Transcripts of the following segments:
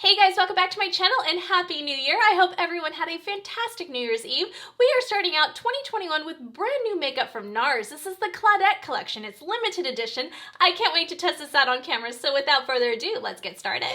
Hey guys, welcome back to my channel and Happy New Year. I hope everyone had a fantastic New Year's Eve. We are starting out 2021 with brand new makeup from Nars. This is the Claudette Collection. It's limited edition. I can't wait to test this out on camera, so without further ado, let's get started.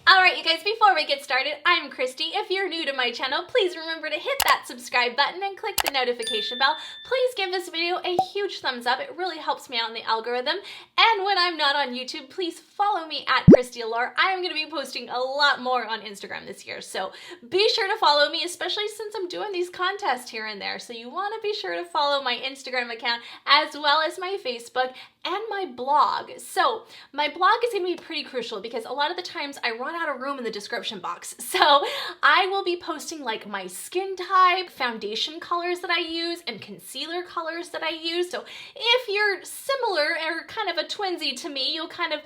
Alright you guys, before we get started, I'm Christy. If you're new to my channel, please remember to hit that subscribe button and click the notification bell. Please give this video a huge thumbs up. It really helps me out in the algorithm. And when I'm not on YouTube, please follow me at Christy Allure. I am going to be posting a lot more on Instagram this year, so be sure to follow me, especially since I'm doing these contests here and there. So you want to be sure to follow my Instagram account as well as my Facebook and my blog. So my blog is going to be pretty crucial because a lot of the times I run out of room in the description box. So I will be posting like my skin type, foundation colors that I use, and concealer colors that I use. So if you're similar or kind of a twinsy to me, you'll kind of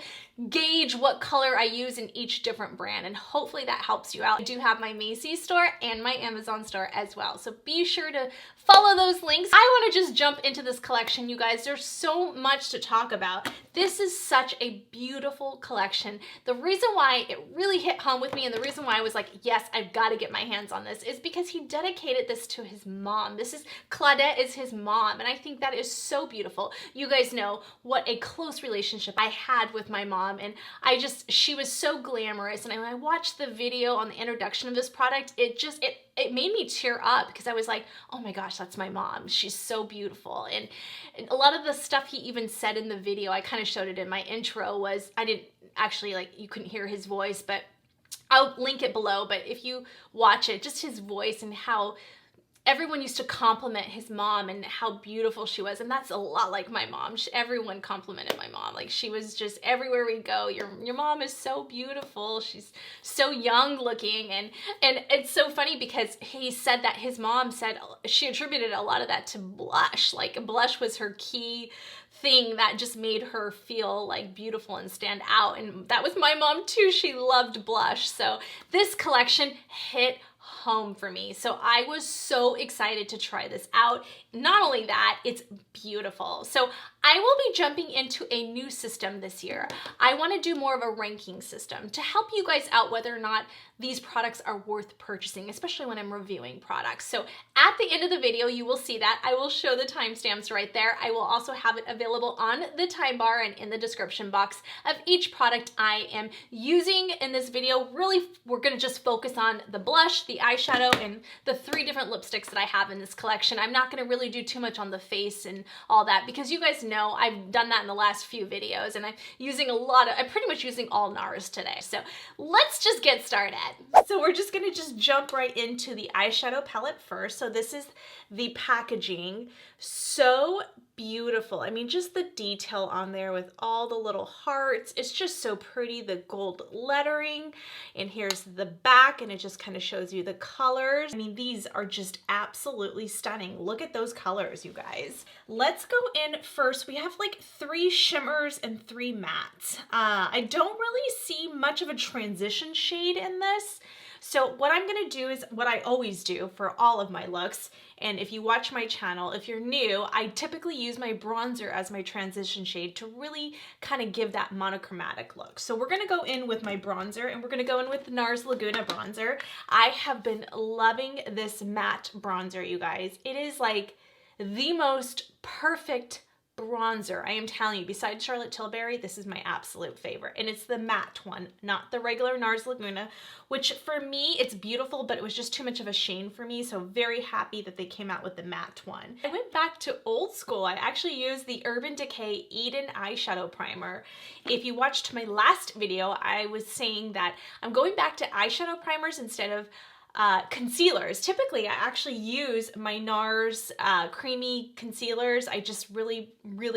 gauge what color I use in each different brand, and hopefully that helps you out. I do have my Macy's store and my Amazon store as well, so be sure to follow those links. I want to just jump into this collection, you guys. There's so much to talk about. This is such a beautiful collection. The reason why it really hit home with me and the reason why I was like, yes, I've got to get my hands on this is because he dedicated this to his mom. Claudette is his mom, and I think that is so beautiful. You guys know what a close relationship I had with my mom, and she was so glamorous. And when I watched the video on the introduction of this product, it made me tear up because I was like, oh my gosh, that's my mom. She's so beautiful. And a lot of the stuff he even said in the video, I kind of showed it in my intro, was, I didn't actually, like, you couldn't hear his voice, but I'll link it below. But if you watch it, just his voice and how everyone used to compliment his mom and how beautiful she was. And that's a lot like my mom. Everyone complimented my mom. Like, she was just, everywhere we go, your mom is so beautiful. She's so young looking. And it's so funny because he said that his mom said she attributed a lot of that to blush. Like, blush was her key thing that just made her feel like beautiful and stand out. And that was my mom too. She loved blush. So this collection hit home for me. So I was so excited to try this out. Not only that, it's beautiful. So I will be jumping into a new system this year. I want to do more of a ranking system to help you guys out whether or not these products are worth purchasing, especially when I'm reviewing products. So at the end of the video, you will see that. I will show the timestamps right there. I will also have it available on the time bar and in the description box of each product I am using in this video. Really, we're going to just focus on the blush, the eyeshadow, and the 3 different lipsticks that I have in this collection. I'm not going to really do too much on the face and all that because you guys know I've done that in the last few videos, and I'm pretty much using all Nars today. So let's just get started. So we're just gonna jump right into the eyeshadow palette first. So this is the packaging. So beautiful. I mean, just the detail on there with all the little hearts. It's just so pretty, the gold lettering. And here's the back, and it just kind of shows you the colors. I mean, these are just absolutely stunning. Look at those colors, you guys. Let's go in first. We have like 3 shimmers and 3 mattes. I don't really see much of a transition shade in this, So what I'm gonna do is what I always do for all of my looks, and if you watch my channel, if you're new, I typically use my bronzer as my transition shade to really kind of give that monochromatic look. So we're gonna go in with my bronzer, and we're gonna go in with the Nars Laguna bronzer. I have been loving this matte bronzer, you guys. It is like the most perfect bronzer. I am telling you, besides Charlotte Tilbury, this is my absolute favorite. And it's the matte one, not the regular Nars Laguna, which for me, it's beautiful, but it was just too much of a shame for me. So very happy that they came out with the matte one. I went back to old school. I actually used the Urban Decay Eden eyeshadow primer. If you watched my last video, I was saying that I'm going back to eyeshadow primers instead of concealers. Typically, I actually use my NARS creamy concealers. I just really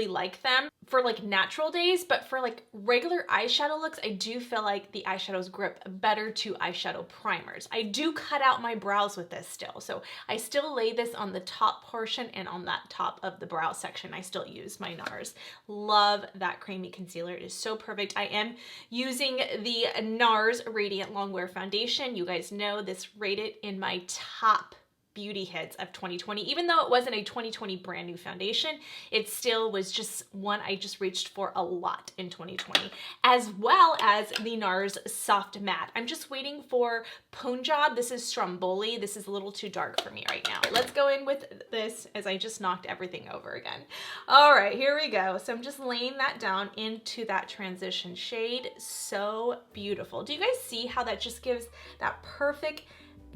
like them for like natural days, but for like regular eyeshadow looks, I do feel like the eyeshadows grip better to eyeshadow primers. I do cut out my brows with this still, so I still lay this on the top portion and on that top of the brow section. I still use my NARS. Love that creamy concealer. It is so perfect. I am using the NARS Radiant Longwear Foundation. You guys know this rated in my top beauty hits of 2020. Even though it wasn't a 2020 brand new foundation, it still was just one I just reached for a lot in 2020, as well as the NARS Soft Matte. I'm just waiting for Punjab. This is Stromboli. This is a little too dark for me right now. Let's go in with this as I just knocked everything over again. All right, here we go. So I'm just laying that down into that transition shade. So beautiful. Do you guys see how that just gives that perfect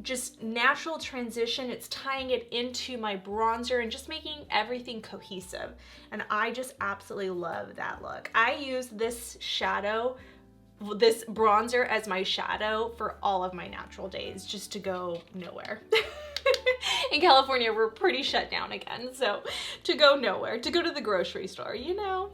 just natural transition? It's tying it into my bronzer and just making everything cohesive. And I just absolutely love that look. I use this bronzer as my shadow for all of my natural days, just to go nowhere. In California, we're pretty shut down again. So to go nowhere, to go to the grocery store, you know,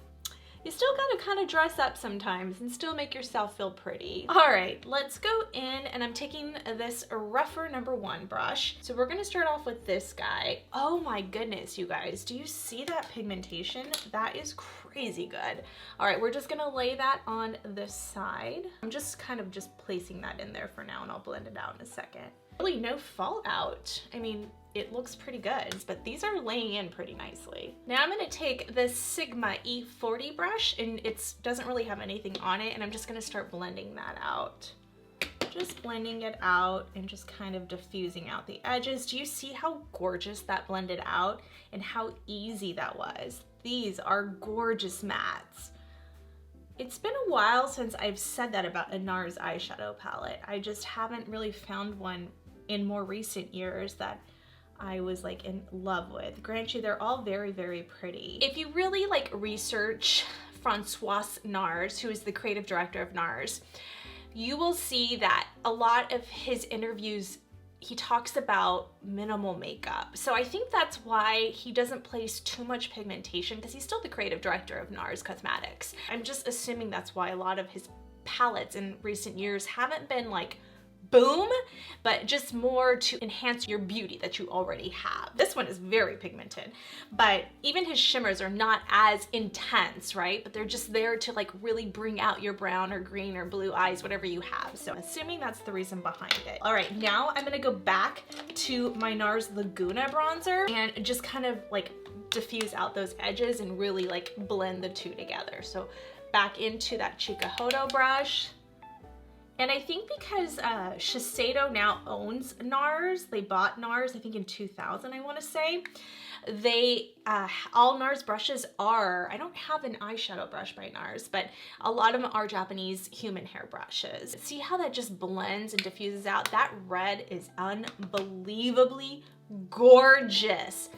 you still gotta kind of dress up sometimes and still make yourself feel pretty. All right, let's go in, and I'm taking this rougher #1 brush. So we're gonna start off with this guy. Oh my goodness, you guys, do you see that pigmentation? That is crazy good. All right, we're just gonna lay that on this side. I'm just kind of just placing that in there for now, and I'll blend it out in a second. Really no fallout. I mean, it looks pretty good, but these are laying in pretty nicely. Now I'm gonna take this Sigma E40 brush, and it doesn't really have anything on it, and I'm just gonna start blending that out. Just blending it out and just kind of diffusing out the edges. Do you see how gorgeous that blended out and how easy that was? These are gorgeous mattes. It's been a while since I've said that about a NARS eyeshadow palette. I just haven't really found one in more recent years that I was like in love with. Grant you, they're all very pretty. If you really like research Francois Nars, who is the creative director of NARS, you will see that a lot of his interviews, he talks about minimal makeup. So I think that's why he doesn't place too much pigmentation, because he's still the creative director of NARS Cosmetics. I'm just assuming that's why a lot of his palettes in recent years haven't been like boom, but just more to enhance your beauty that you already have. This one is very pigmented, but even his shimmers are not as intense, right? But they're just there to like really bring out your brown or green or blue eyes, whatever you have. So assuming that's the reason behind it. All right, now I'm gonna go back to my NARS Laguna bronzer and just kind of like diffuse out those edges and really like blend the two together. So back into that Chikuhodo brush. And I think because Shiseido now owns NARS, they bought NARS, I think in 2000, I want to say. All NARS brushes are, I don't have an eyeshadow brush by NARS, but a lot of them are Japanese human hair brushes. See how that just blends and diffuses out? That red is unbelievably gorgeous.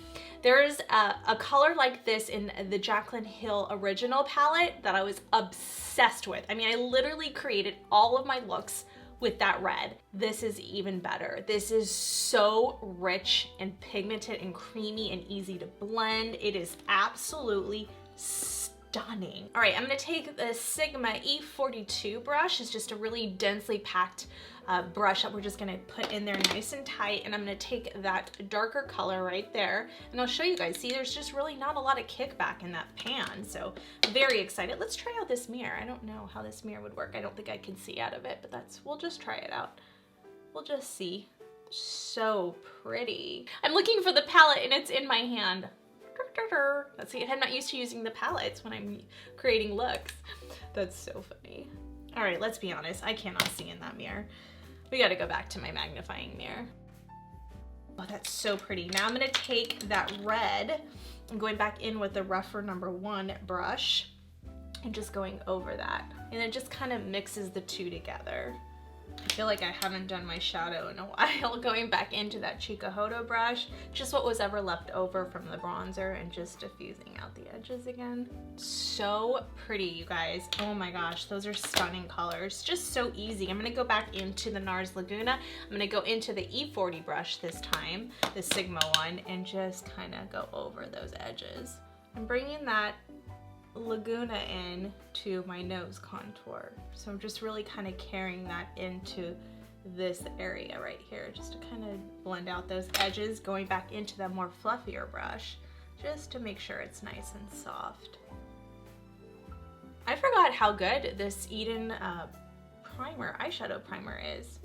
There's a color like this in the Jaclyn Hill original palette that I was obsessed with. I mean, I literally created all of my looks with that red. This is even better. This is so rich and pigmented and creamy and easy to blend. It is absolutely stunning. All right, I'm gonna take the Sigma E42 brush. It's just a really densely packed brush that we're just gonna put in there nice and tight, and I'm gonna take that darker color right there, and I'll show you guys. See, there's just really not a lot of kickback in that pan, so very excited. Let's try out this mirror. I don't know how this mirror would work. I don't think I can see out of it, but we'll just try it out. we'll just see. So pretty. I'm looking for the palette and it's in my hand. Let's see, I'm not used to using the palettes when I'm creating looks. That's so funny. All right, let's be honest. I cannot see in that mirror. We gotta go back to my magnifying mirror. Oh, that's so pretty. Now I'm gonna take that red, I'm going back in with the rougher #1 brush and just going over that. And it just kind of mixes the two together. I feel like I haven't done my shadow in a while. Going back into that Chikuhodo brush, just what was ever left over from the bronzer and just diffusing out the edges again. So pretty, you guys. Oh my gosh, those are stunning colors. Just so easy. I'm gonna go back into the Nars Laguna. I'm gonna go into the E40 brush this time, the Sigma one, and just kind of go over those edges. I'm bringing that Laguna in to my nose contour. So I'm just really kind of carrying that into this area right here, just to kind of blend out those edges, going back into the more fluffier brush, just to make sure it's nice and soft. I forgot how good this Eden primer, eyeshadow primer is.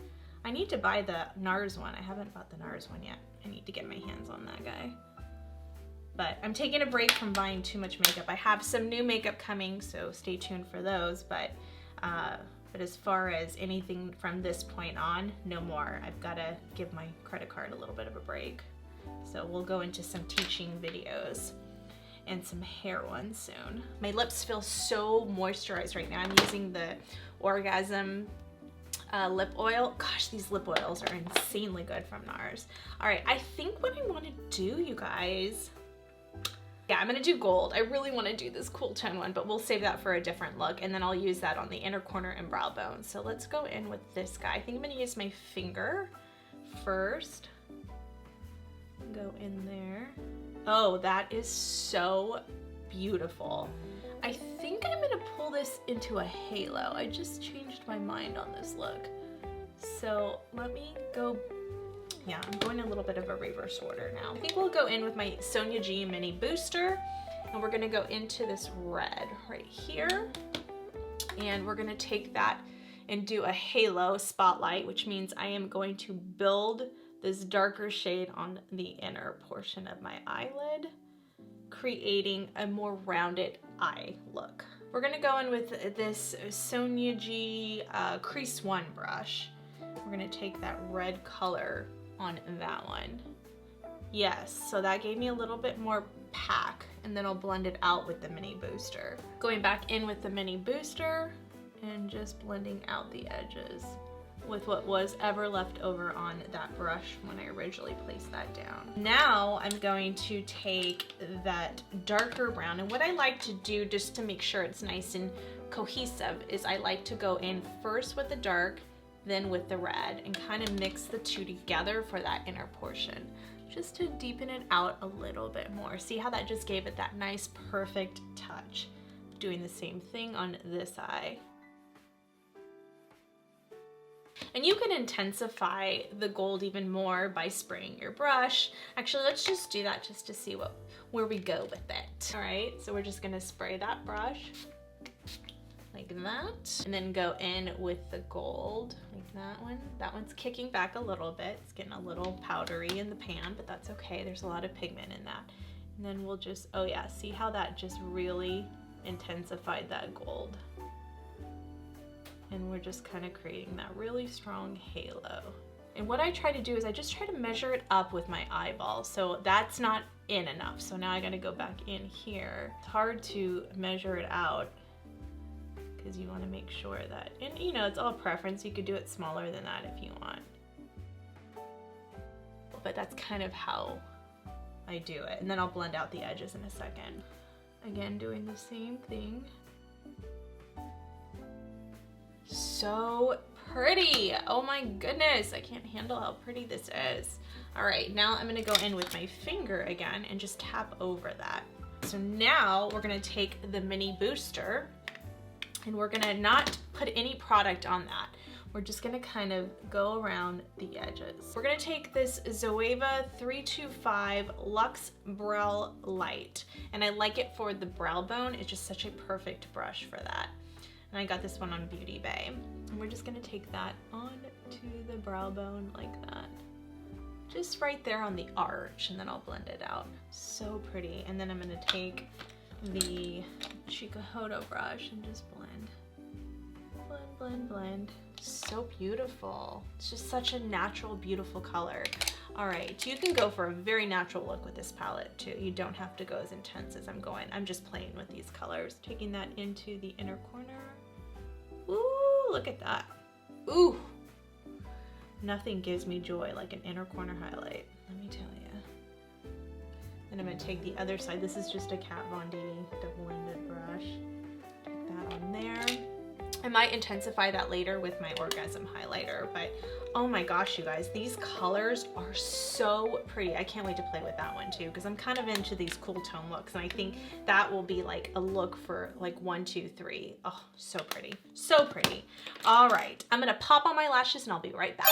I need to buy the Nars one. I haven't bought the Nars one yet. I need to get my hands on that guy. But I'm taking a break from buying too much makeup. I have some new makeup coming, so stay tuned for those. But as far as anything from this point on, no more. I've got to give my credit card a little bit of a break. So we'll go into some teaching videos and some hair ones soon. My lips feel so moisturized right now. I'm using the Orgasm lip oil. Gosh, these lip oils are insanely good from Nars. All right, I think what I want to do, you guys, yeah, I'm gonna do gold. I really wanna do this cool tone one, but we'll save that for a different look, and then I'll use that on the inner corner and brow bone. So let's go in with this guy. I think I'm gonna use my finger first. Go in there. Oh, that is so beautiful. I think I'm gonna pull this into a halo. I just changed my mind on this look. So let me go. Yeah, I'm going a little bit of a reverse order now. I think we'll go in with my Sonia G Mini Booster, and we're gonna go into this red right here. And we're gonna take that and do a halo spotlight, which means I am going to build this darker shade on the inner portion of my eyelid, creating a more rounded eye look. We're gonna go in with this Sonia G Crease 1 brush. We're gonna take that red color on that one. Yes, so that gave me a little bit more pack, and then I'll blend it out with the Mini Booster. Going back in with the Mini Booster and just blending out the edges with what was ever left over on that brush when I originally placed that down. Now I'm going to take that darker brown, and what I like to do just to make sure it's nice and cohesive is I like to go in first with the dark, then with the red, and kind of mix the two together for that inner portion, just to deepen it out a little bit more. See how that just gave it that nice, perfect touch. Doing the same thing on this eye. And you can intensify the gold even more by spraying your brush. Actually, let's just do that just to see where we go with it. All right, so we're just gonna spray that brush like that, and then go in with the gold like that one. That one's kicking back a little bit. It's getting a little powdery in the pan, but that's okay. There's a lot of pigment in that. And then we'll just, oh yeah, see how that just really intensified that gold. And we're just kind of creating that really strong halo. And what I try to do is I just try to measure it up with my eyeball. So that's not in enough. So now I gotta go back in here. It's hard to measure it out because you want to make sure that, and you know, it's all preference. You could do it smaller than that if you want. But that's kind of how I do it. And then I'll blend out the edges in a second. Again, doing the same thing. So pretty. Oh my goodness. I can't handle how pretty this is. All right, now I'm gonna go in with my finger again and just tap over that. So now we're gonna take the Mini Booster and we're gonna not put any product on that. We're just gonna kind of go around the edges. We're gonna take this Zoeva 325 Luxe Brow Light, and I like it for the brow bone. It's just such a perfect brush for that. And I got this one on Beauty Bay. And we're just gonna take that on to the brow bone like that. Just right there on the arch, and then I'll blend it out. So pretty. And then I'm gonna take the Chikuhodo brush and just blend. Blend, blend, blend. So beautiful. It's just such a natural, beautiful color. All right, you can go for a very natural look with this palette too. You don't have to go as intense as I'm going. I'm just playing with these colors. Taking that into the inner corner. Ooh, look at that. Ooh. Nothing gives me joy like an inner corner highlight, let me tell you. Then I'm gonna take the other side. This is just a Kat Von D double-ended brush. Take that on there. I might intensify that later with my Orgasm highlighter, but oh my gosh, you guys, these colors are so pretty. I can't wait to play with that one too, because I'm kind of into these cool tone looks, and I think that will be like a look for like 1, 2, 3. Oh, so pretty, so pretty. All right, I'm gonna pop on my lashes and I'll be right back.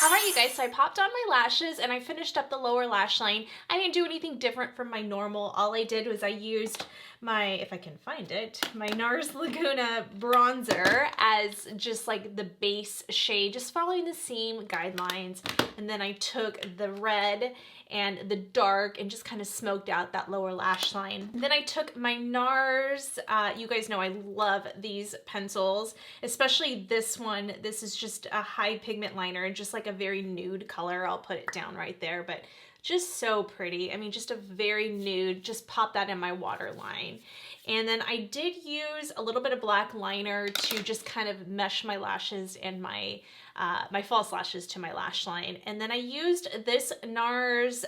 All right, you guys, so I popped on my lashes and I finished up the lower lash line. I didn't do anything different from my normal. All I did was I used my, if I can find it, my Nars Laguna bronzer as just like the base shade, just following the same guidelines. And then I took the red and the dark and just kind of smoked out that lower lash line. Then I took my Nars, you guys know I love these pencils, especially this one. This is just a high pigment liner and just like a very nude color. I'll put it down right there, but just so pretty. I mean, just a very nude, just pop that in my waterline. And then I did use a little bit of black liner to just kind of mesh my lashes and my my false lashes to my lash line. And then I used this Nars,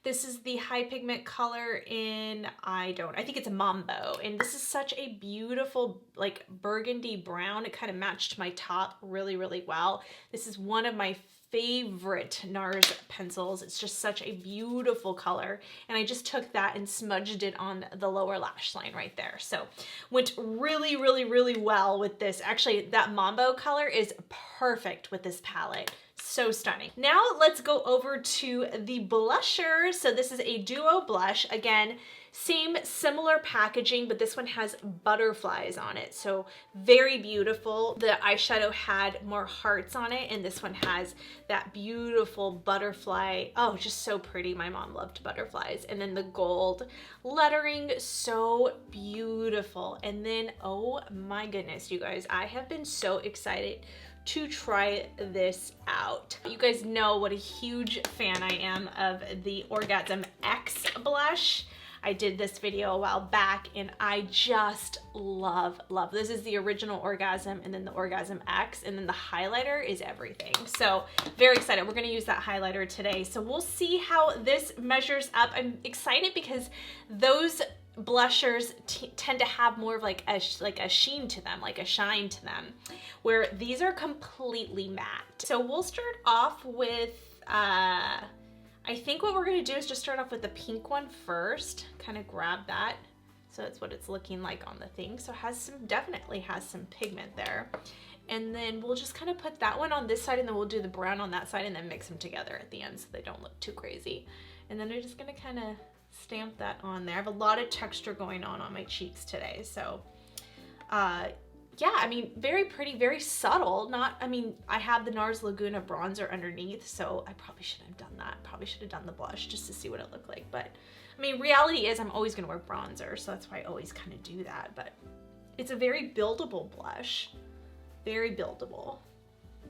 this is the high pigment color in, I think it's a Mambo. And this is such a beautiful like burgundy brown. It kind of matched my top really, really well. This is one of my favorite Nars pencils. It's just such a beautiful color. And I just took that and smudged it on the lower lash line right there. So went really, really, really well with this. Actually, that Mambo color is perfect with this palette. So stunning. Now let's go over to the blusher. So this is a duo blush. Again, same similar packaging, but this one has butterflies on it. So very beautiful. The eyeshadow had more hearts on it, and this one has that beautiful butterfly. Oh, just so pretty. My mom loved butterflies. And then the gold lettering, so beautiful. And then, oh my goodness, you guys, I have been so excited to try this out. You guys know what a huge fan I am of the Orgasm X blush. I did this video a while back and I just love. This is the original Orgasm and then the Orgasm X, and then the highlighter is everything. So very excited. We're gonna use that highlighter today. So we'll see how this measures up. I'm excited because those blushers tend to have more of like a sheen to them, like a shine to them, where these are completely matte. So we'll start off with, I think what we're gonna do is just start off with the pink one first, kind of grab that. So that's what it's looking like on the thing. So it has some, definitely has some pigment there. And then we'll just kind of put that one on this side, and then we'll do the brown on that side, and then mix them together at the end so they don't look too crazy. And then we're just gonna kind of stamp that on there. I have a lot of texture going on my cheeks today. So yeah, I mean, very pretty, very subtle. I mean, I have the Nars Laguna bronzer underneath, so I probably shouldn't have done that. Probably should have done the blush just to see what it looked like. But I mean, reality is I'm always gonna wear bronzer, so that's why I always kind of do that. But it's a very buildable blush, very buildable.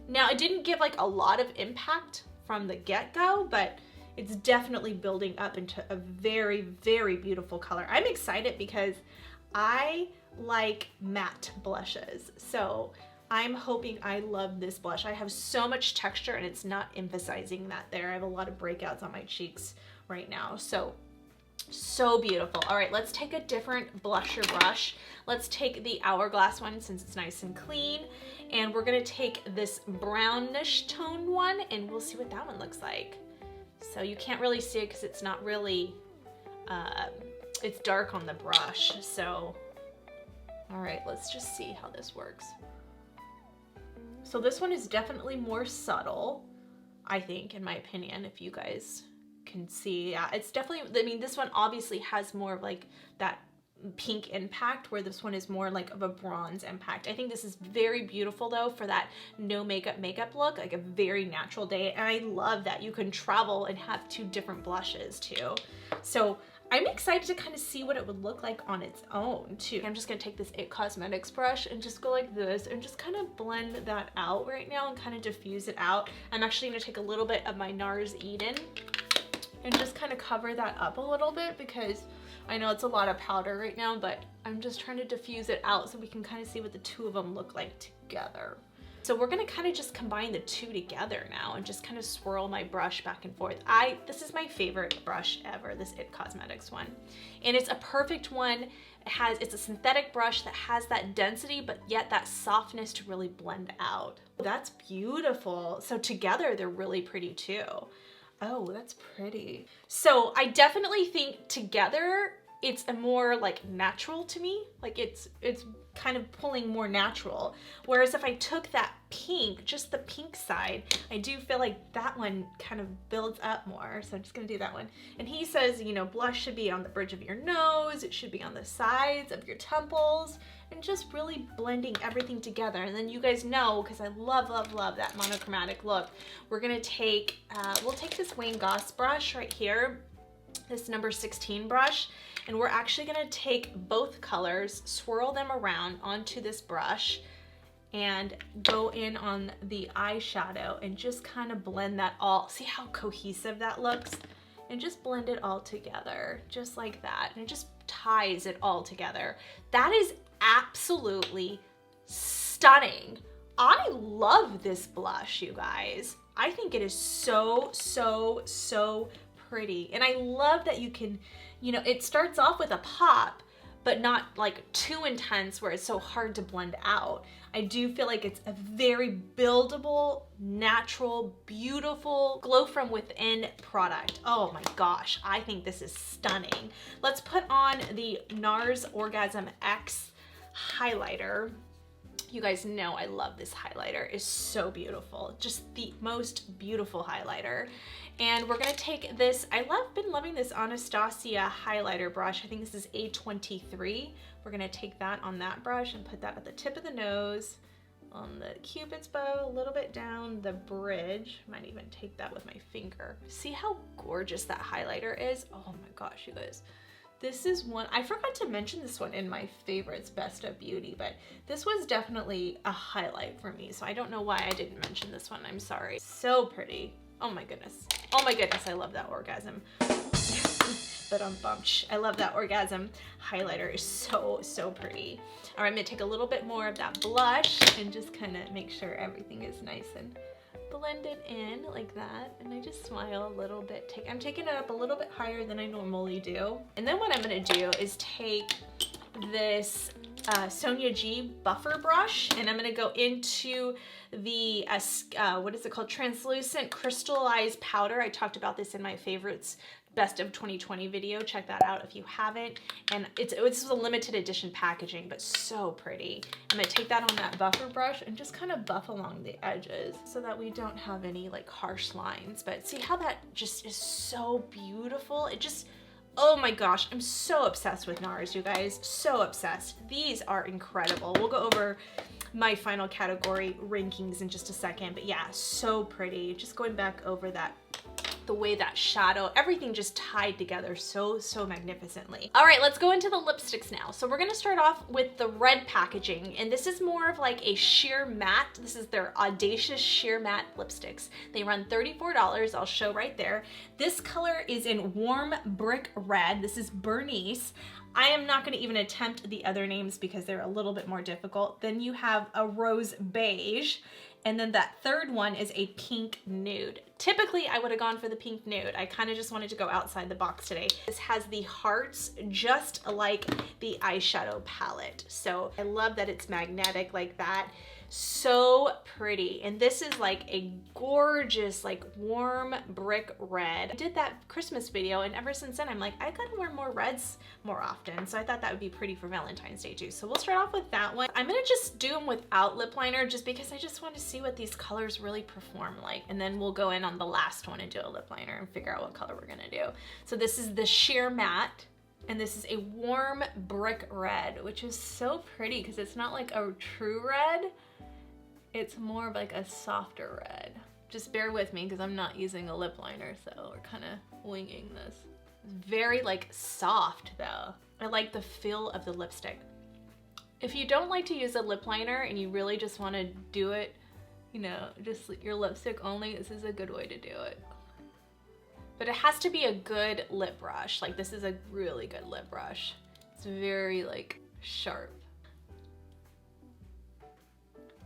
Now, it didn't give like a lot of impact from the get-go, but it's definitely building up into a very, very beautiful color. I'm excited because I like matte blushes. So I'm hoping I love this blush. I have so much texture and it's not emphasizing that there. I have a lot of breakouts on my cheeks right now. So beautiful. All right, let's take a different blusher brush. Let's take the Hourglass one since it's nice and clean. And we're gonna take this brownish tone one and we'll see what that one looks like. So you can't really see it because it's not really, it's dark on the brush. So, all right, let's just see how this works. So this one is definitely more subtle, I think, in my opinion, if you guys can see. Yeah, it's definitely, I mean, this one obviously has more of like that pink impact, where this one is more like of a bronze impact. I think this is very beautiful though for that no makeup look, like a very natural day. And I love that you can travel and have 2 different blushes too. So I'm excited to kind of see what it would look like on its own too. I'm just gonna take this IT Cosmetics brush and just go like this and just kind of blend that out right now and kind of diffuse it out. I'm actually gonna take a little bit of my Nars Eden and just kind of cover that up a little bit, because I know it's a lot of powder right now, but I'm just trying to diffuse it out so we can kind of see what the 2 of them look like together. So we're gonna kind of just combine the 2 together now and just kind of swirl my brush back and forth. This is my favorite brush ever, this IT Cosmetics one. And it's a perfect one. It's a synthetic brush that has that density, but yet that softness to really blend out. That's beautiful. So together they're really pretty too. Oh, that's pretty. So I definitely think together it's a more like natural to me. Like it's kind of pulling more natural. Whereas if I took that pink, just the pink side, I do feel like that one kind of builds up more. So I'm just gonna do that one. And he says, you know, blush should be on the bridge of your nose, it should be on the sides of your temples, and just really blending everything together. And then you guys know, because I love, love, love that monochromatic look, we're gonna take, we'll take this Wayne Goss brush right here, this number 16 brush, and we're actually gonna take both colors, swirl them around onto this brush, and go in on the eyeshadow and just kind of blend that all. See how cohesive that looks? And just blend it all together, just like that. And it just ties it all together. That is absolutely stunning. I love this blush, you guys. I think it is so, so, so pretty. And I love that you can, you know, it starts off with a pop, but not like too intense where it's so hard to blend out. I do feel like it's a very buildable, natural, beautiful, glow from within product. Oh my gosh, I think this is stunning. Let's put on the NARS Orgasm X highlighter. You guys know I love this highlighter. It's so beautiful. Just the most beautiful highlighter. And we're gonna take this, been loving this Anastasia highlighter brush. I think this is A23. We're gonna take that on that brush and put that at the tip of the nose, on the cupid's bow, a little bit down the bridge. Might even take that with my finger. See how gorgeous that highlighter is? Oh my gosh, you guys. This is one, I forgot to mention this one in my favorites, Best of Beauty, but this was definitely a highlight for me. So I don't know why I didn't mention this one, I'm sorry. So pretty. Oh my goodness. Oh my goodness, I love that Orgasm. But I love that Orgasm highlighter. Is so, so pretty. All right, I'm gonna take a little bit more of that blush and just kind of make sure everything is nice and blended in like that. And I just smile a little bit. I'm taking it up a little bit higher than I normally do. And then what I'm gonna do is take this Sonia G buffer brush, and I'm gonna go into the what is it called, translucent crystallized powder. I talked about this in my favorites Best of 2020 video. Check that out if you haven't. And it's a limited edition packaging, but so pretty. I'm gonna take that on that buffer brush and just kind of buff along the edges so that we don't have any like harsh lines. But see how that just is so beautiful? It just, oh my gosh, I'm so obsessed with NARS, you guys. So obsessed. These are incredible. We'll go over my final category rankings in just a second, but yeah, so pretty. Just going back over that, the way that shadow, everything just tied together so, so magnificently. All right, let's go into the lipsticks now. So we're gonna start off with the red packaging, and this is more of like a sheer matte. This is their Audacious Sheer Matte lipsticks. They run $34, I'll show right there. This color is in Warm Brick Red. This is Bérénice. I am not gonna even attempt the other names because they're a little bit more difficult. Then you have a Rose Beige, and then that third one is a Pink Nude. Typically, I would have gone for the Pink Nude. I kind of just wanted to go outside the box today. This has the hearts just like the eyeshadow palette. So I love that it's magnetic like that. So pretty. And this is like a gorgeous, like warm brick red. I did that Christmas video, and ever since then I'm like, I gotta wear more reds more often. So I thought that would be pretty for Valentine's Day too. So we'll start off with that one. I'm gonna just do them without lip liner just because I just want to see what these colors really perform like. And then we'll go in on the last one and do a lip liner and figure out what color we're gonna do. So this is the Sheer Matte And this is a warm brick red, which is so pretty because it's not like a true red. It's more of like a softer red. Just bear with me because I'm not using a lip liner, so we're kind of winging this. It's very like soft though. I like the feel of the lipstick. If you don't like to use a lip liner and you really just want to do it, you know, just your lipstick only, this is a good way to do it. But it has to be a good lip brush. Like this is a really good lip brush. It's very like sharp.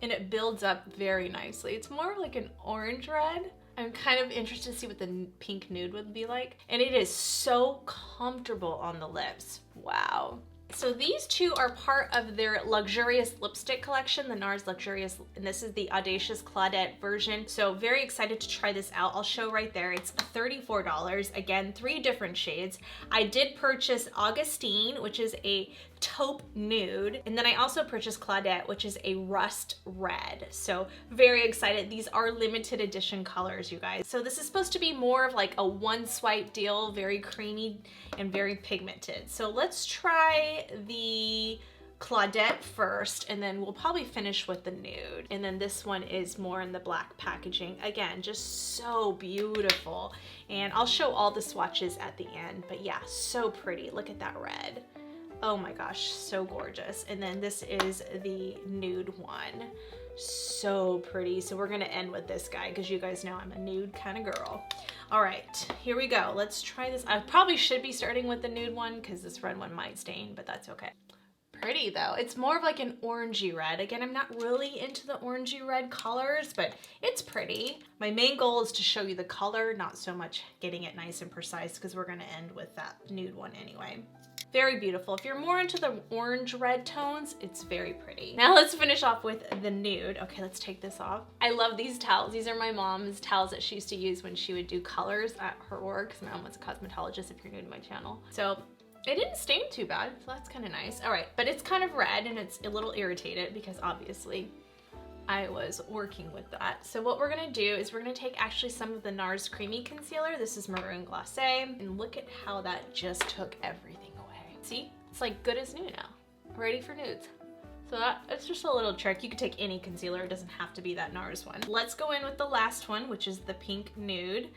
And it builds up very nicely. It's more like an orange red. I'm kind of interested to see what the pink nude would be like. And it is so comfortable on the lips. Wow. So these two are part of their luxurious lipstick collection, the Nars Luxurious, and this is the Audacious Claudette version. So very excited to try this out. I'll show right there. It's $34. Again, 3 different shades. I did purchase Augustine, which is a taupe nude, and then I also purchased Claudette, which is a rust red. So very excited. These are limited edition colors, you guys. So this is supposed to be more of like a one swipe deal, very creamy and very pigmented. So let's try the Claudette first, and then we'll probably finish with the nude. And then this one is more in the black packaging. Again, just so beautiful. And I'll show all the swatches at the end, but yeah, so pretty. Look at that red. Oh my gosh, so gorgeous. And then this is the nude one. So pretty. So we're gonna end with this guy because you guys know I'm a nude kind of girl. All right, here we go. Let's try this. I probably should be starting with the nude one because this red one might stain, but that's okay. Pretty though. It's more of like an orangey red. Again, I'm not really into the orangey red colors, but it's pretty. My main goal is to show you the color, not so much getting it nice and precise because we're gonna end with that nude one anyway. Very beautiful. If you're more into the orange red tones, it's very pretty. Now let's finish off with the nude. Okay, let's take this off. I love these towels. These are my mom's towels that she used to use when she would do colors at her work, because my mom was a cosmetologist, if you're new to my channel. So it didn't stain too bad, so that's kind of nice. All right, but it's kind of red and it's a little irritated because obviously I was working with that. So what we're gonna do is we're gonna take actually some of the NARS Creamy Concealer. This is Maroon Glacé, and look at how that just took everything away. See, it's like good as new now, ready for nudes. So that's just a little trick. You could take any concealer, it doesn't have to be that NARS one. Let's go in with the last one, which is the pink nude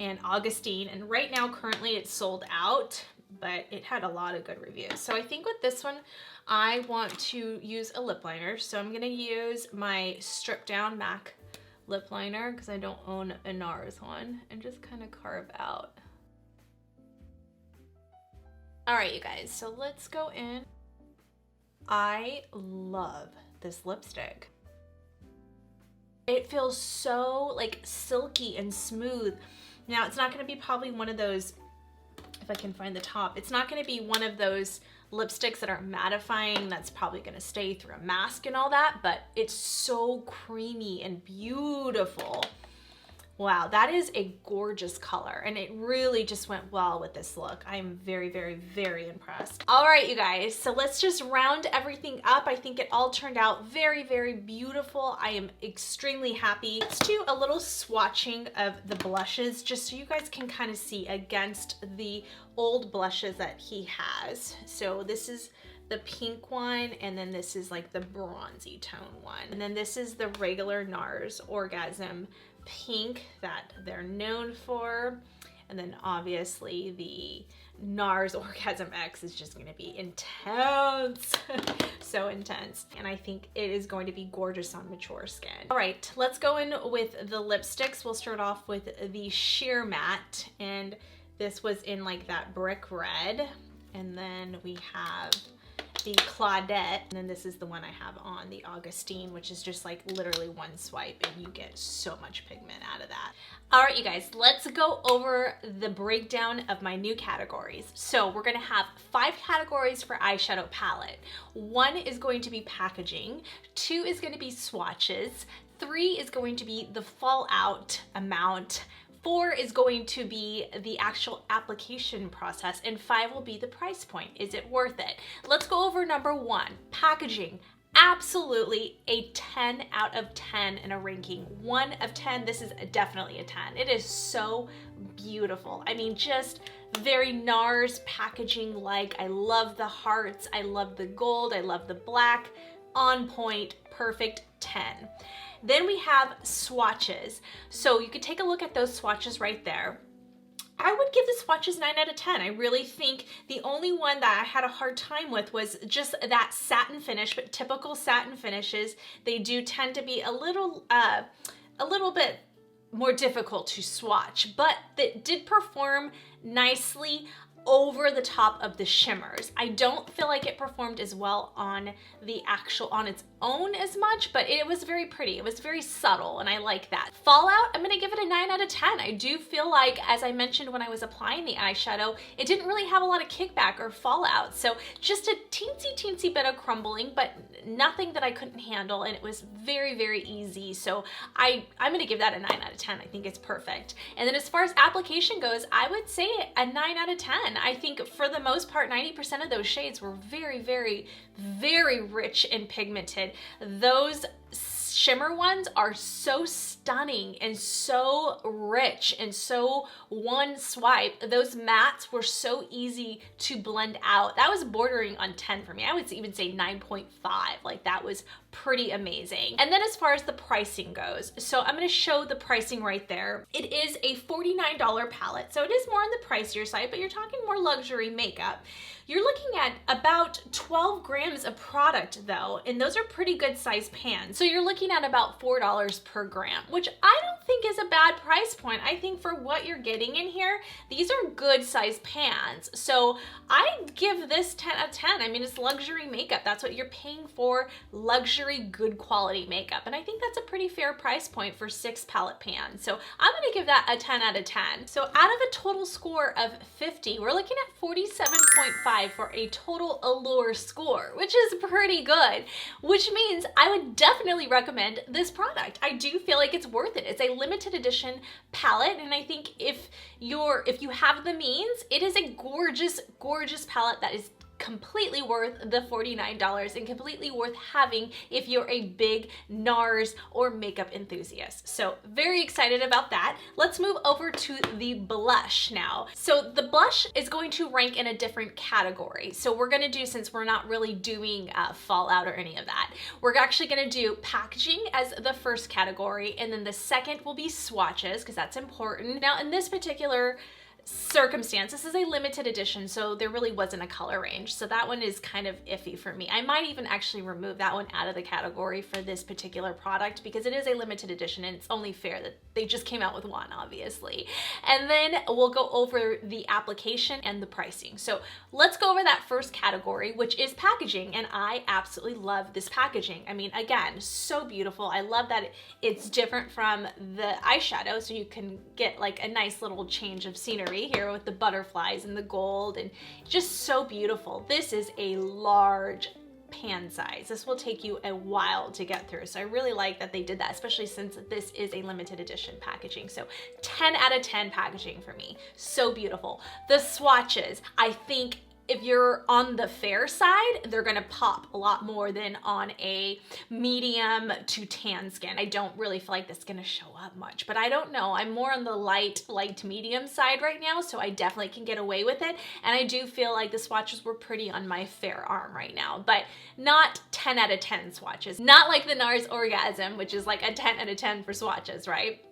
and Augustine. And right now, currently it's sold out, but it had a lot of good reviews. So I think with this one, I want to use a lip liner. So I'm gonna use my Strip Down MAC lip liner because I don't own a NARS one, and just kind of carve out. All right, you guys, so let's go in. I love this lipstick. It feels so like silky and smooth. Now it's not gonna be probably one of those, if I can find the top, it's not gonna be one of those lipsticks that are mattifying that's probably gonna stay through a mask and all that, but it's so creamy and beautiful. Wow, that is a gorgeous color, and it really just went well with this look. I'm very, very, very impressed. All right, you guys, so let's just round everything up. I think it all turned out very, very beautiful. I am extremely happy. Let's do a little swatching of the blushes just so you guys can kind of see against the old blushes that he has. So this is the pink one, and then this is like the bronzy tone one. And then this is the regular NARS Orgasm pink that they're known for. And then obviously the NARS Orgasm X is just gonna be intense. So intense. And I think it is going to be gorgeous on mature skin. All right, let's go in with the lipsticks. We'll start off with the Sheer Matte, and this was in like that brick red. And then we have the Claudette, and then this is the one I have on, the Augustine, which is just like literally one swipe and you get so much pigment out of that. All right, you guys, let's go over the breakdown of my new categories. So we're gonna have 5 categories for eyeshadow palette. 1 is going to be packaging, 2 is gonna be swatches, 3 is going to be the fallout amount, 4 is going to be the actual application process, and 5 will be the price point. Is it worth it? Let's go over number 1, packaging. absolutely a 10 out of 10 in a ranking. 1 of 10, this is definitely a 10. It is so beautiful. I mean, just very Nars packaging like. I love the hearts, I love the gold, I love the black. On point, perfect 10. Then we have swatches. So you could take a look at those swatches right there. I would give the swatches 9 out of 10. I really think the only one that I had a hard time with was just that satin finish, but typical satin finishes, they do tend to be a little bit more difficult to swatch, but that did perform nicely over the top of the shimmers. I don't feel like it performed as well on its own as much, but it was very pretty. It was very subtle, and I like that. Fallout, I'm gonna give it a 9 out of 10. I do feel like, as I mentioned when I was applying the eyeshadow, it didn't really have a lot of kickback or fallout. So just a teensy bit of crumbling, but nothing that I couldn't handle, and it was very, very easy. So I'm gonna give that a 9 out of 10. I think it's perfect. And then as far as application goes, I would say a 9 out of 10. I think for the most part, 90% of those shades were very, very, very rich and pigmented. Those shimmer ones are so stunning and so rich and so one swipe. Those mattes were so easy to blend out. That was bordering on 10 for me. I would even say 9.5. Like, that was pretty amazing. And then as far as the pricing goes, so I'm going to show the pricing right there. It is a $49 palette, so it is more on the pricier side, but you're talking more luxury makeup. You're looking at about 12 grams of product though, and those are pretty good size pans. So you're looking at about $4 per gram, which I don't think is a bad price point. I think for what you're getting in here, these are good size pans. So I give this 10 out of 10. I mean, it's luxury makeup. That's what you're paying for, luxury, good quality makeup. And I think that's a pretty fair price point for 6 palette pans. So I'm gonna give that a 10 out of 10. So out of a total score of 50, we're looking at 47.5 for a total Allure score, which is pretty good, which means I would definitely recommend this product. I do feel like it's worth it. It's a limited edition palette, and I think if you have the means, it is a gorgeous, gorgeous palette that is completely worth the $49 and completely worth having if you're a big Nars or makeup enthusiast. So very excited about that. Let's move over to the blush now. So the blush is going to rank in a different category. So we're gonna do, since we're not really doing fallout or any of that, we're actually gonna do packaging as the first category, and then the second will be swatches, because that's important. Now in this particular circumstance, this is a limited edition, so there really wasn't a color range, so that one is kind of iffy for me. I might even actually remove that one out of the category for this particular product, because it is a limited edition and it's only fair that they just came out with one, obviously. And then we'll go over the application and the pricing. So let's go over that first category, which is packaging, and I absolutely love this packaging. I mean, again, so beautiful. I love that it's different from the eyeshadow, so you can get like a nice little change of scenery here with the butterflies and the gold, and just so beautiful. This is a large pan size. This will take you a while to get through, so I really like that they did that, especially since this is a limited edition packaging. So 10 out of 10 packaging for me. So beautiful. The swatches, I think if you're on the fair side, they're gonna pop a lot more than on a medium to tan skin. I don't really feel like this is gonna show up much, but I don't know. I'm more on the light to medium side right now, so I definitely can get away with it. And I do feel like the swatches were pretty on my fair arm right now, but not 10 out of 10 swatches. Not like the Nars Orgasm, which is like a 10 out of 10 for swatches, right?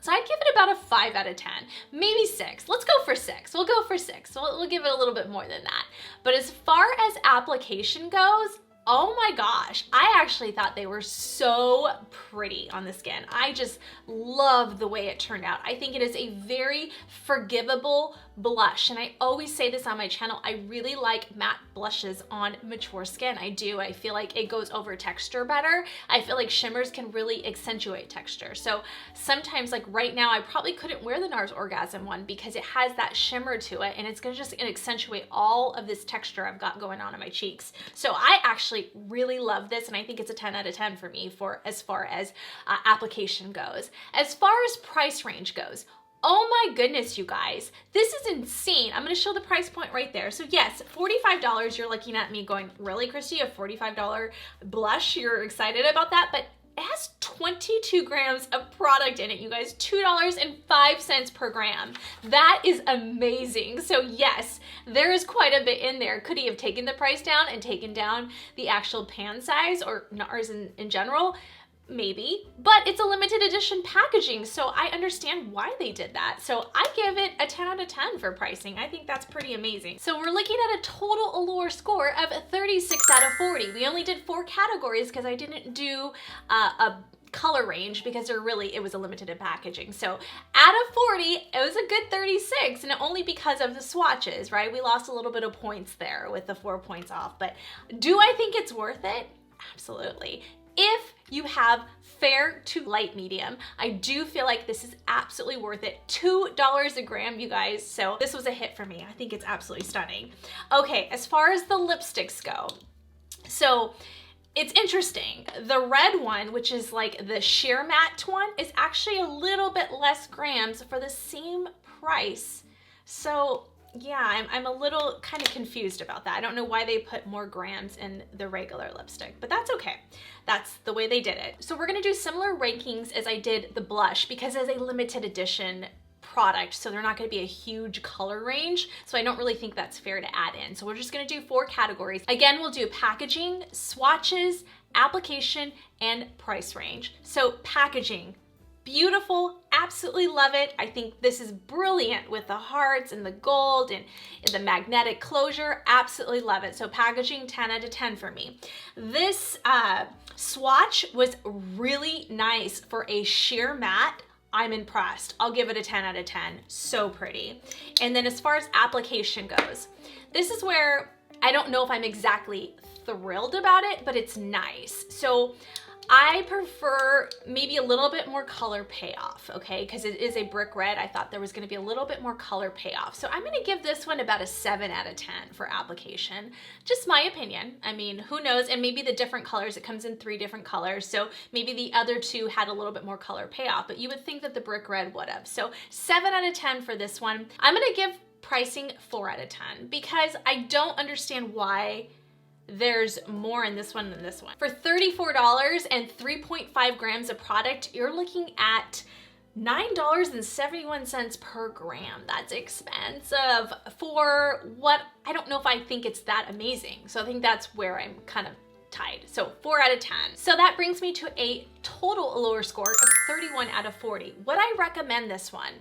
So I'd give it about a 5 out of 10, maybe 6. Let's go for 6. We'll go for 6. So we'll give it a little bit more than that. But as far as application goes, oh my gosh, I actually thought they were so pretty on the skin. I just love the way it turned out. I think it is a very forgivable blush, and I always say this on my channel, I really like matte blushes on mature skin. I do. I feel like it goes over texture better. I feel like shimmers can really accentuate texture. So sometimes, like right now, I probably couldn't wear the Nars Orgasm one because it has that shimmer to it, and it's gonna just accentuate all of this texture I've got going on in my cheeks. So I actually really love this, and I think it's a 10 out of 10 for me for as far as application goes. As far as price range goes, Oh my goodness, you guys. This is insane. I'm gonna show the price point right there. So yes, $45, you're looking at me going, really, Christy, a $45 blush? You're excited about that? But it has 22 grams of product in it, you guys, $2.05 per gram. That is amazing. So yes, there is quite a bit in there. Could he have taken the price down and taken down the actual pan size or NARS in general? Maybe, but it's a limited edition packaging, so I understand why they did that. So I give it a 10 out of 10 for pricing. I think that's pretty amazing. So we're looking at a total Allure score of 36 out of 40. We only did 4 categories because I didn't do a color range because it was a limited packaging. So out of 40, it was a good 36, and only because of the swatches, right? We lost a little bit of points there with the 4 points off, but do I think it's worth it? Absolutely. If you have fair to light medium, I do feel like this is absolutely worth it. $2 a gram, you guys. So this was a hit for me. I think it's absolutely stunning. Okay, as far as the lipsticks go, so it's interesting. The red one, which is like the sheer matte one, is actually a little bit less grams for the same price. So yeah, I'm a little kind of confused about that. I don't know why they put more grams in the regular lipstick, but that's okay. That's the way they did it. So we're gonna do similar rankings as I did the blush because it's a limited edition product, so they're not gonna be a huge color range. So I don't really think that's fair to add in. So we're just gonna do 4 categories. Again, we'll do packaging, swatches, application, and price range. So packaging, beautiful, absolutely love it. I think this is brilliant with the hearts and the gold and the magnetic closure, absolutely love it. So packaging, 10 out of 10 for me. This swatch was really nice for a sheer matte. I'm impressed. I'll give it a 10 out of 10, so pretty. And then as far as application goes, this is where I don't know if I'm exactly thrilled about it, but it's nice. So I prefer maybe a little bit more color payoff, okay? Because it is a brick red. I thought there was gonna be a little bit more color payoff. So I'm gonna give this one about a 7 out of 10 for application. Just my opinion. I mean, who knows? And maybe the different colors, it comes in 3 different colors. So maybe the other 2 had a little bit more color payoff, but you would think that the brick red would have. So 7 out of 10 for this one. I'm gonna give pricing 4 out of 10 because I don't understand why there's more in this one than this one. For $34 and 3.5 grams of product, you're looking at $9.71 per gram. That's expensive for what, I don't know if I think it's that amazing. So I think that's where I'm kind of tied. So 4 out of 10. So that brings me to a total Allure score of 31 out of 40. Would I recommend this one?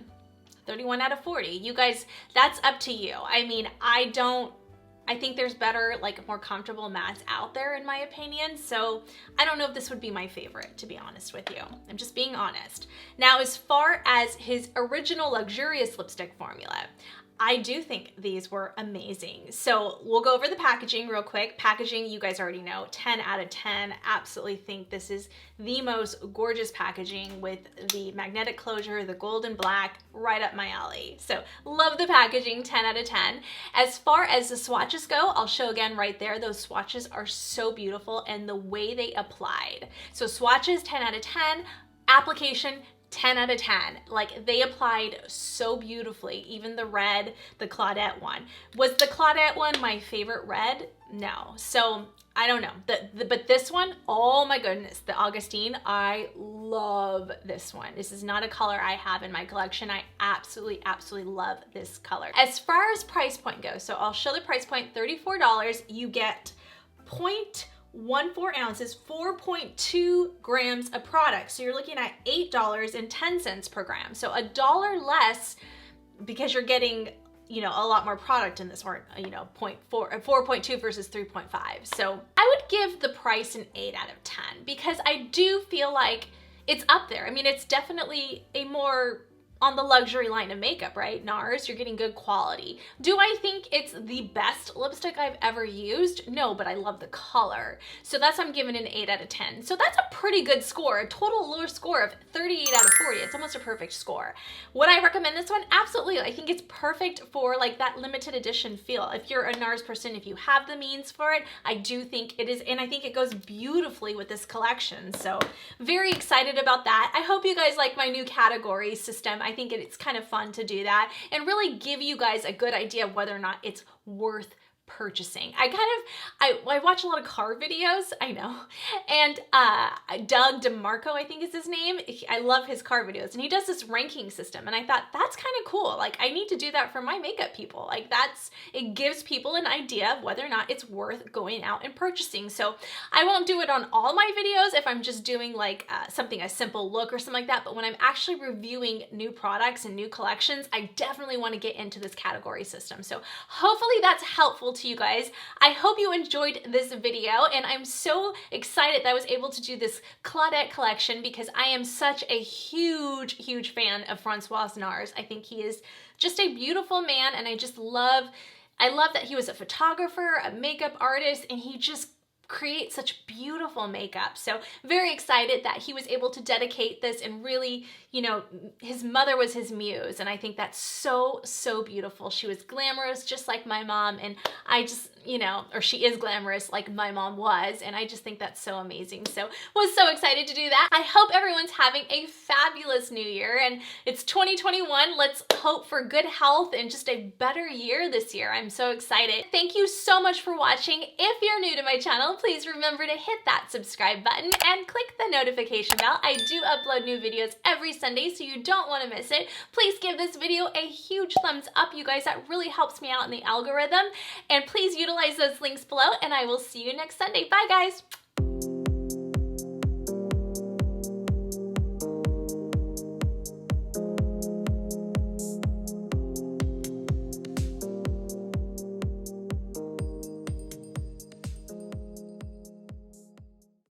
31 out of 40. You guys, that's up to you. I mean, I think there's better, like more comfortable mattes out there in my opinion. So I don't know if this would be my favorite, to be honest with you. I'm just being honest. Now, as far as his original luxurious lipstick formula, I do think these were amazing. So we'll go over the packaging real quick. Packaging, you guys already know, 10 out of 10. Absolutely think this is the most gorgeous packaging with the magnetic closure, the gold and black, right up my alley. So love the packaging, 10 out of 10. As far as the swatches go, I'll show again right there. Those swatches are so beautiful and the way they applied. So swatches, 10 out of 10. Application, 10 out of 10. Like, they applied so beautifully. Even the red, the Claudette one. Was the Claudette one my favorite red? No. So I don't know. But this one, oh my goodness, the Augustine, I love this one. This is not a color I have in my collection. I absolutely, absolutely love this color. As far as price point goes, so I'll show the price point, $34. You get 0.14 ounces, 4.2 grams of product. So you're looking at $8.10 per gram. So $1 less because you're getting, you know, a lot more product in this, or, you know, 4.2 versus 3.5. So I would give the price an 8 out of 10 because I do feel like it's up there. I mean, it's definitely a more on the luxury line of makeup, right? NARS, you're getting good quality. Do I think it's the best lipstick I've ever used? No, but I love the color. So that's why I'm giving it an 8 out of 10. So that's a pretty good score, a total Allure score of 38 out of 40. It's almost a perfect score. Would I recommend this one? Absolutely. I think it's perfect for like that limited edition feel. If you're a NARS person, if you have the means for it, I do think it is, and I think it goes beautifully with this collection. So very excited about that. I hope you guys like my new category system. I think it's kind of fun to do that and really give you guys a good idea of whether or not it's worth purchasing. I watch a lot of car videos, I know, and Doug DeMarco, I think is his name. I love his car videos, and he does this ranking system, and I thought that's kind of cool. Like, I need to do that for my makeup people. Like, it gives people an idea of whether or not it's worth going out and purchasing. So I won't do it on all my videos if I'm just doing like something, a simple look or something like that, but when I'm actually reviewing new products and new collections, I definitely want to get into this category system. So hopefully that's helpful to you guys. I hope you enjoyed this video, and I'm so excited that I was able to do this Claudette collection because I am such a huge fan of Francois Nars. I think he is just a beautiful man, and I love that he was a photographer, a makeup artist, and he just create such beautiful makeup. So very excited that he was able to dedicate this, and really, you know, his mother was his muse, and I think that's so beautiful. She was glamorous just like my mom, and I just, you know, or she is glamorous like my mom was, and I just think that's so amazing. So was so excited to do that. I hope everyone's having a fabulous new year, and it's 2021. Let's hope for good health and just a better year this year. I'm so excited. Thank you so much for watching. If you're new to my channel, please remember to hit that subscribe button and click the notification bell. I do upload new videos every Sunday, so you don't want to miss it. Please give this video a huge thumbs up, you guys. That really helps me out in the algorithm. And please utilize those links below, and I will see you next Sunday. Bye, guys.